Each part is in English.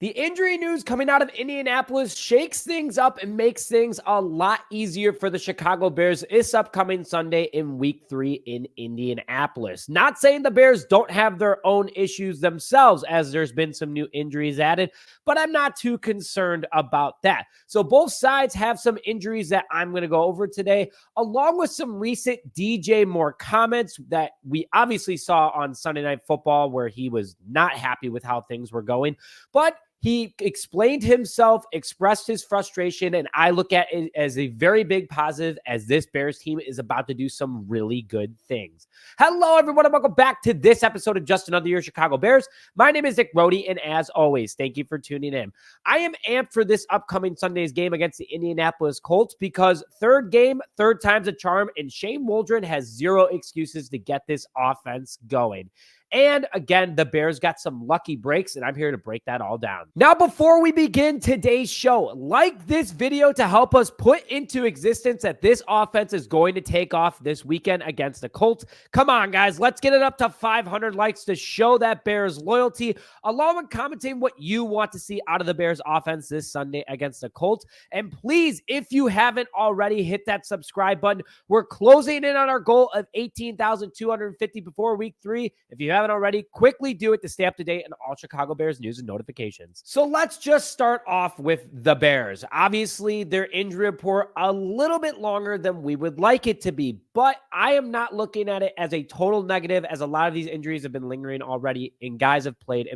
The injury news coming out of Indianapolis shakes things up and makes things a lot easier for the Chicago Bears this upcoming Sunday in Week 3 in Indianapolis. Not saying the Bears don't have their own issues themselves, as there's been some new injuries added, but I'm not too concerned about that. So both sides have some injuries that I'm going to go over today, along with some recent DJ Moore comments that we obviously saw on Sunday Night Football, where he was not happy with how things were going. But he explained himself, expressed his frustration, and I look at it as a very big positive, as this Bears team is about to do some really good things. Hello, everyone, and welcome back to this episode of Just Another Year Chicago Bears. My name is Nick Rohde, and as always, thank you for tuning in. I am amped for this upcoming Sunday's game against the Indianapolis Colts because third game, third time's a charm, and Shane Waldron has zero excuses to get this offense going. And again, the Bears got some lucky breaks, and I'm here to break that all down. Now, before we begin today's show, like this video to help us put into existence that this offense is going to take off this weekend against the Colts. Come on, guys, let's get it up to 500 likes to show that Bears loyalty, along with commenting what you want to see out of the Bears offense this Sunday against the Colts. And please, if you haven't already, hit that subscribe button. We're closing in on our goal of 18,250 before week 3. If you haven't already, quickly do it to stay up to date on all Chicago Bears news and notifications. So let's just start off with the Bears. Obviously, their injury report a little bit longer than we would like it to be, but I am not looking at it as a total negative, as a lot of these injuries have been lingering already and guys have played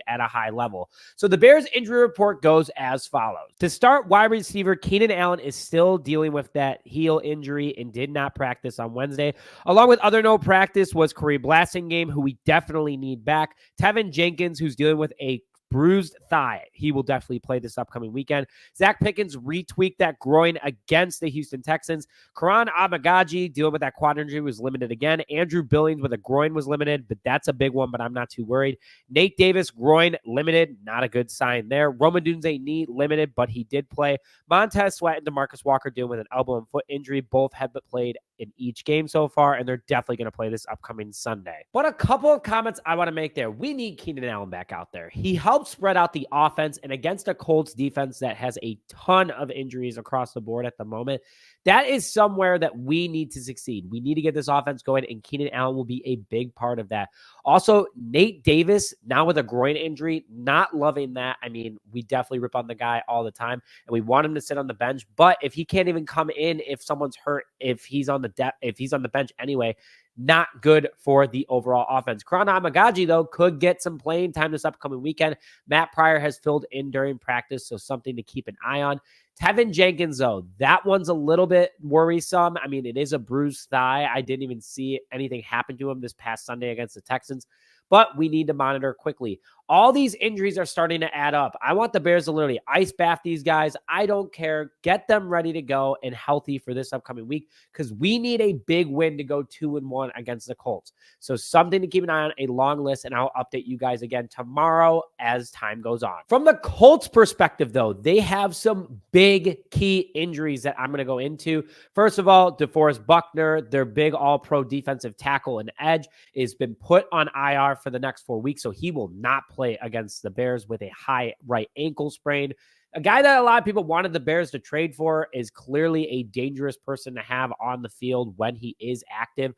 at a high level. So the Bears injury report goes as follows. To start, wide receiver Keenan Allen is still dealing with that heel injury and did not practice on Wednesday. Along with other no practice was Corey Blasingame, who we definitely need back. Teven Jenkins, who's dealing with a bruised thigh. He will definitely play this upcoming weekend. Zach Pickens retweaked that groin against the Houston Texans. Karan Abagaji, dealing with that quad injury, was limited again. Andrew Billings with a groin was limited, but that's a big one, but I'm not too worried. Nate Davis, groin limited. Not a good sign there. Rome Odunze, knee limited, but he did play. Montez Sweat and DeMarcus Walker dealing with an elbow and foot injury. Both have played in each game so far, and they're definitely going to play this upcoming Sunday. But a couple of comments I want to make there. We need Keenan Allen back out there. He helps spread out the offense, and against a Colts defense that has a ton of injuries across the board at the moment, that is somewhere that we need to succeed. We need to get this offense going, and Keenan Allen will be a big part of that. Also, Nate Davis, now with a groin injury, not loving that. I mean, we definitely rip on the guy all the time, and we want him to sit on the bench, but if he can't even come in if someone's hurt, if he's on the bench anyway, not good for the overall offense. Karan Abagaji, though, could get some playing time this upcoming weekend. Matt Pryor has filled in during practice, so something to keep an eye on. Teven Jenkins, though, that one's a little bit worrisome. I mean, it is a bruised thigh. I didn't even see anything happen to him this past Sunday against the Texans, but we need to monitor quickly. All these injuries are starting to add up. I want the Bears to literally ice bath these guys. I don't care. Get them ready to go and healthy for this upcoming week, because we need a big win to go 2-1 against the Colts. So something to keep an eye on, a long list, and I'll update you guys again tomorrow as time goes on. From the Colts perspective, though, they have some big key injuries that I'm going to go into. First of all, DeForest Buckner, their big all-pro defensive tackle and edge, has been put on IR for the next 4 weeks, so he will not play against the Bears with a high right ankle sprain. A guy that a lot of people wanted the Bears to trade for, is clearly a dangerous person to have on the field when he is active.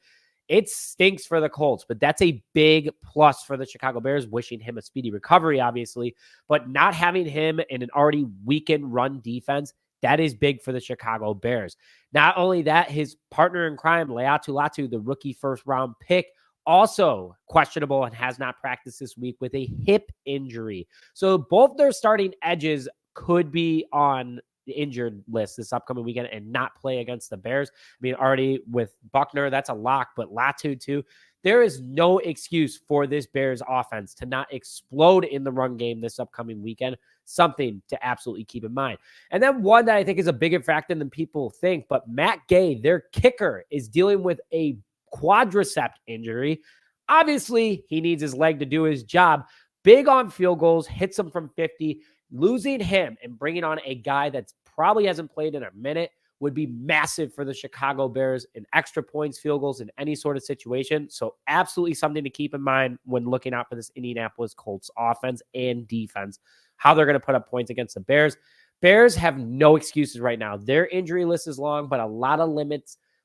It stinks for the Colts, but that's a big plus for the Chicago Bears, wishing him a speedy recovery, obviously, but not having him in an already weakened run defense, that is big for the Chicago Bears. Not only that, his partner in crime, Leatu Latu, the rookie first-round pick, also questionable and has not practiced this week with a hip injury. So both their starting edges could be on the injured list this upcoming weekend and not play against the Bears. I mean, already with Buckner, that's a lock, but Latu too. There is no excuse for this Bears offense to not explode in the run game this upcoming weekend. Something to absolutely keep in mind. And then one that I think is a bigger factor than people think, but Matt Gay, their kicker, is dealing with a quadricep injury. Obviously, he needs his leg to do his job. Big on field goals, hits him from 50. Losing him and bringing on a guy that's probably hasn't played in a minute would be massive for the Chicago Bears in extra points, field goals, in any sort of situation. So absolutely something to keep in mind when looking out for this Indianapolis Colts offense and defense. how they're going to put up points against the Bears. Bears have no excuses right now. Their injury list is long, but a lot of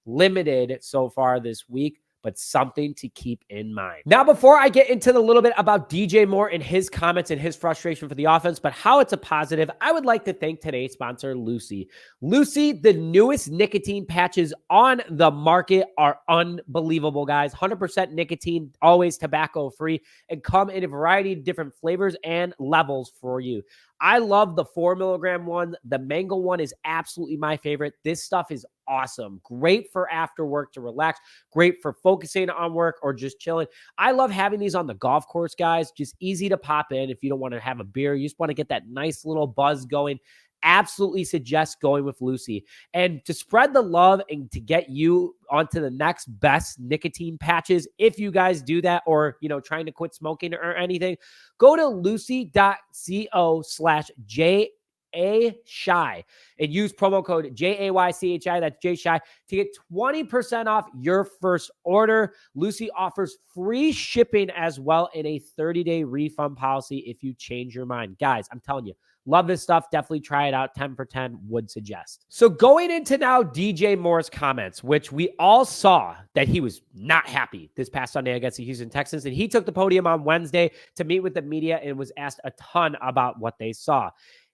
limited so far this week, but something to keep in mind. Now, before I get into the little bit about DJ Moore and his comments and his frustration for the offense, but how it's a positive, I would like to thank today's sponsor, Lucy. Lucy, the newest nicotine patches on the market are unbelievable, guys. 100% nicotine, always tobacco-free, and come in a variety of different flavors and levels for you. I love the 4 milligram one. The mango one is absolutely my favorite. This stuff is awesome. Great for after work to relax. Great for focusing on work or just chilling. I love having these on the golf course, guys. Just easy to pop in if you don't want to have a beer. You just want to get that nice little buzz going. Absolutely suggest going with Lucy. And to spread the love and to get you onto the next best nicotine patches, if you guys do that or, trying to quit smoking or anything, go to lucy.co/JASHY and use promo code JAYCHI, that's JSHY, to get 20% off your first order. Lucy offers free shipping as well and a 30-day refund policy if you change your mind. Guys, I'm telling you, love this stuff. Definitely try it out. 10 for 10 would suggest. So going into now DJ Moore's comments, which we all saw that he was not happy this past Sunday against the Houston Texans. And he took the podium on Wednesday to meet with the media and was asked a ton about what they saw.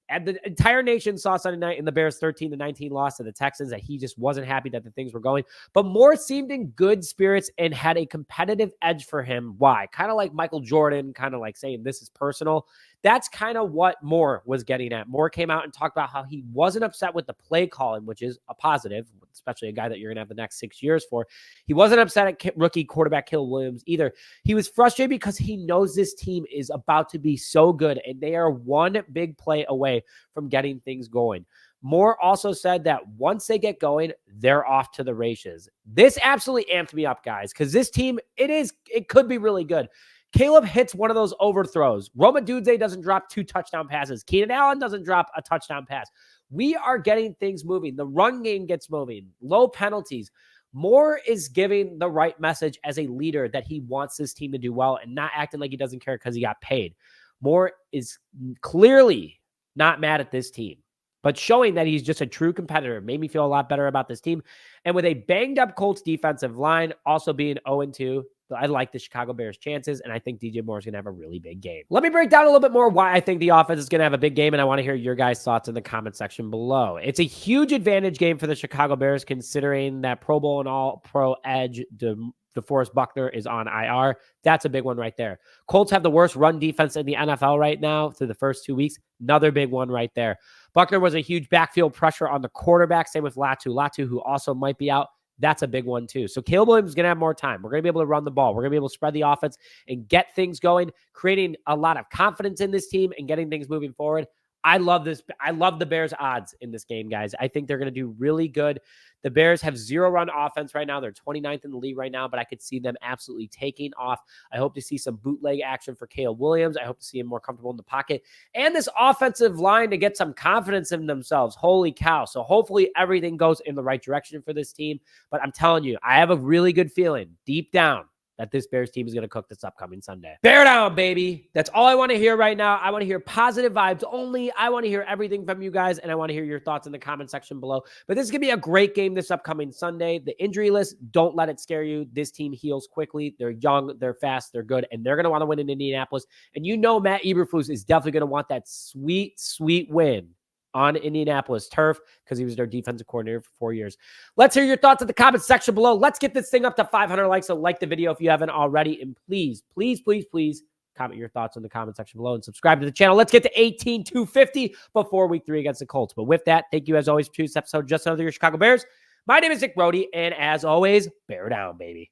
And the entire nation saw Sunday night in the Bears 13-19 loss to the Texans that he just wasn't happy that the things were going. But Moore seemed in good spirits and had a competitive edge for him. Why? Kind of like Michael Jordan, kind of like saying this is personal. That's kind of what Moore was getting at. Moore came out and talked about how he wasn't upset with the play calling, which is a positive, especially a guy that you're going to have the next 6 years for. He wasn't upset at rookie quarterback Khalil Williams either. He was frustrated because he knows this team is about to be so good, and they are one big play away from getting things going. Moore also said that once they get going, they're off to the races. This absolutely amped me up, guys, because this team, it could be really good. Caleb hits one of those overthrows. Roma Dudze doesn't drop 2 touchdown passes. Keenan Allen doesn't drop a touchdown pass. We are getting things moving. The run game gets moving. Low penalties. Moore is giving the right message as a leader that he wants this team to do well and not acting like he doesn't care because he got paid. Moore is clearly not mad at this team, but showing that he's just a true competitor. Made me feel a lot better about this team. And with a banged-up Colts defensive line also being 0-2, I like the Chicago Bears' chances, and I think DJ Moore is going to have a really big game. Let me break down a little bit more why I think the offense is going to have a big game, and I want to hear your guys' thoughts in the comment section below. It's a huge advantage game for the Chicago Bears, considering that Pro Bowl and All-Pro edge DeForest Buckner is on IR. That's a big one right there. Colts have the worst run defense in the NFL right now through the first 2 weeks. Another big one right there. Buckner was a huge backfield pressure on the quarterback. Same with Latu, who also might be out. That's a big one too. So Caleb Williams is going to have more time. We're going to be able to run the ball. We're going to be able to spread the offense and get things going, creating a lot of confidence in this team and getting things moving forward. I love this. I love the Bears odds in this game, guys. I think they're going to do really good. The Bears have 0 run offense right now. They're 29th in the league right now, but I could see them absolutely taking off. I hope to see some bootleg action for Caleb Williams. I hope to see him more comfortable in the pocket and this offensive line to get some confidence in themselves. Holy cow. So hopefully everything goes in the right direction for this team. But I'm telling you, I have a really good feeling deep down that this Bears team is going to cook this upcoming Sunday. Bear down, baby. That's all I want to hear right now. I want to hear positive vibes only. I want to hear everything from you guys, and I want to hear your thoughts in the comment section below. But this is going to be a great game this upcoming Sunday. The injury list, don't let it scare you. This team heals quickly. They're young, they're fast, they're good, and they're going to want to win in Indianapolis. And you know Matt Eberflus is definitely going to want that sweet, sweet win on Indianapolis turf because he was their defensive coordinator for 4 years. Let's hear your thoughts in the comment section below. Let's get this thing up to 500 likes. So like the video if you haven't already. And please, please, please, please comment your thoughts in the comment section below and subscribe to the channel. Let's get to 18,250 before week 3 against the Colts. But with that, thank you as always for this episode. Just another your Chicago Bears. My name is Nick Brody. And as always, bear down, baby.